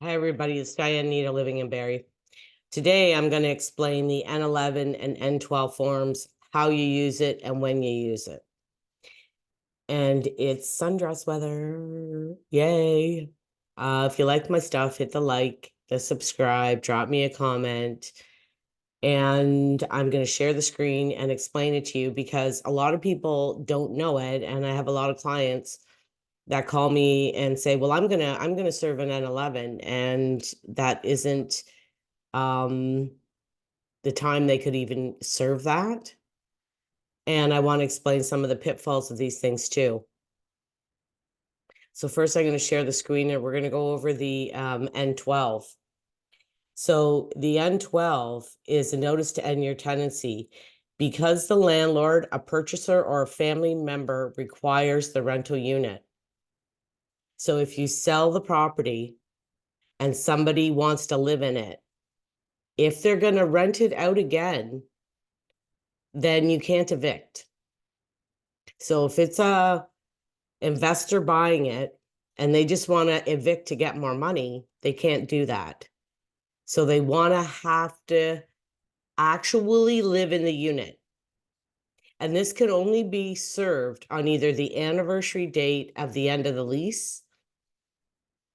Hi, everybody. It's Diane Neto living in Barrie. Today, I'm going to explain the N11 and N12 forms, how you use it, and when you use it. And it's sundress weather. Yay. If you like my stuff, hit the like, the subscribe, drop me a comment. And I'm going to share the screen and explain it to you because a lot of people don't know it. And I have a lot of clients that call me and say, well, I'm gonna serve an N11, and that isn't the time they could even serve that. And I want to explain some of the pitfalls of these things too. So first I'm going to share the screen and we're going to go over the N12. So the N12 is a notice to end your tenancy because the landlord, a purchaser, or a family member requires the rental unit. So if you sell the property and somebody wants to live in it, if they're going to rent it out again, then you can't evict. So if it's a investor buying it and they just want to evict to get more money, they can't do that. So they want to have to actually live in the unit. And this can only be served on either the anniversary date of the end of the lease.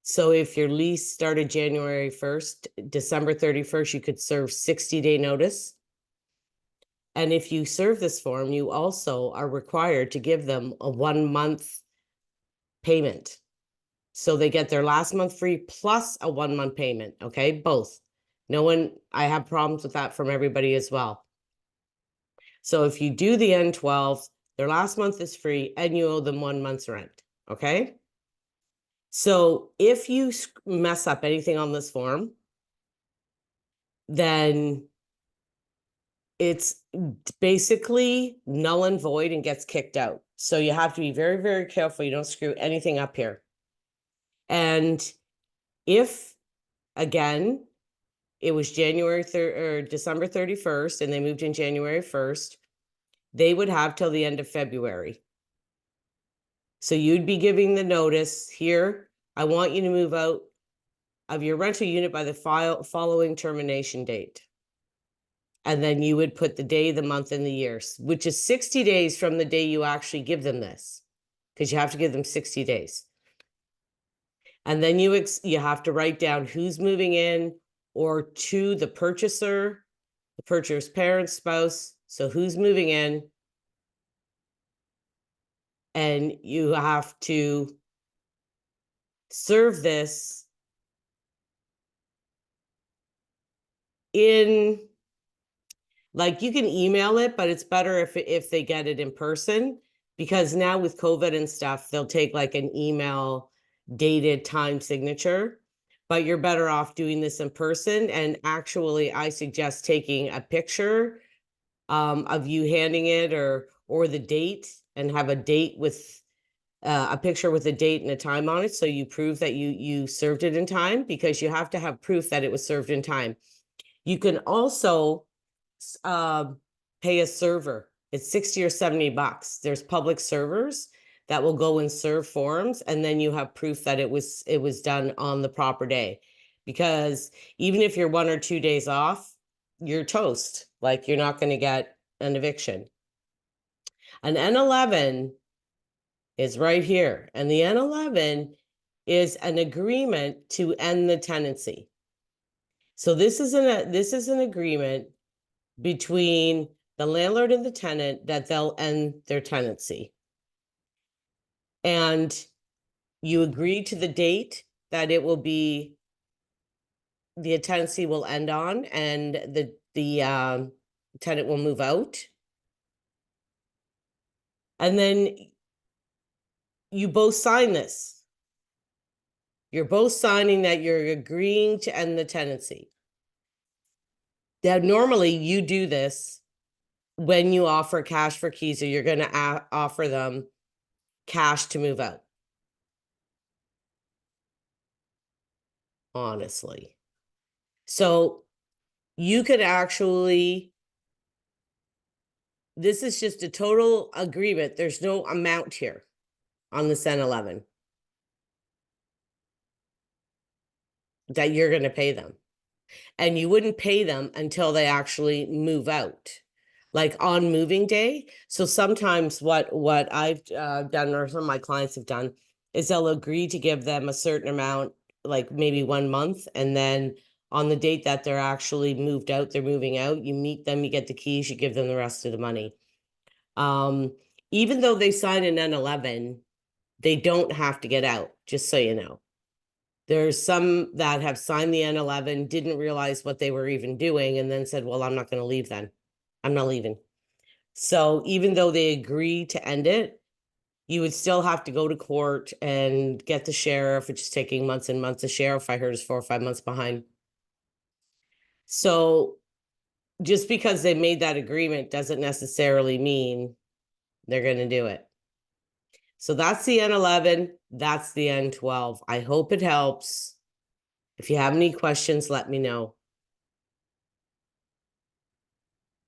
So if your lease started January 1st, December 31st, you could serve 60-day notice. And if you serve this form, you also are required to give them a 1-month payment. So they get their last month free plus a 1-month payment, okay? Both. I have problems with that from everybody as well. So if you do the N12, their last month is free and you owe them 1 month's rent, okay? So if you mess up anything on this form, then it's basically null and void and gets kicked out. So you have to be very, very careful you don't screw anything up here. And if, again, it was January 3rd or December 31st and they moved in January 1st, they would have till the end of February. So you'd be giving the notice here, I want you to move out of your rental unit by the following termination date. And then you would put the day, the month, and the year, which is 60 days from the day you actually give them this, because you have to give them 60 days. And then you have to write down who's moving in, or to the purchaser, the purchaser's parent, spouse. So who's moving in, and you have to serve this in, like, you can email it, but it's better if they get it in person, because now with COVID and stuff, they'll take like an email dated time signature, but you're better off doing this in person. And actually, I suggest taking a picture of you handing it, or the date, and have a date with a picture with a date and a time on it, so you prove that you served it in time, because you have to have proof that it was served in time. You can also pay a server. It's 60 or 70 bucks. There's public servers that will go and serve forms, and then you have proof that it was done on the proper day. Because even if you're 1 or 2 days off, you're toast. Like, you're not going to get an eviction. An N11 is right here, and the N11 is an agreement to end the tenancy. So this is an agreement between the landlord and the tenant that they'll end their tenancy. And you agree to the date that it will be, the tenancy will end on, and the tenant will move out. And then you both sign this. You're both signing that you're agreeing to end the tenancy. Now, normally you do this when you offer cash for keys, or you're going to offer them cash to move out. Honestly. So you could actually, this is just a total agreement. There's no amount here on this N11. that you're going to pay them. And you wouldn't pay them until they actually move out, like on moving day. So sometimes what I've done, or some of my clients have done, is they'll agree to give them a certain amount, like maybe 1 month, and then on the date that they're actually moved out, they're moving out, you meet them, you get the keys, you give them the rest of the money. Even though they sign an N11, they don't have to get out, just so you know. There's some that have signed the N11, didn't realize what they were even doing, and then said, well, I'm not going to leave then. I'm not leaving. So even though they agree to end it, you would still have to go to court and get the sheriff, which is taking months and months. The sheriff, I heard, is 4 or 5 months behind. So just because they made that agreement doesn't necessarily mean they're going to do it. So that's the N11, that's the N12. I hope it helps. If you have any questions, let me know.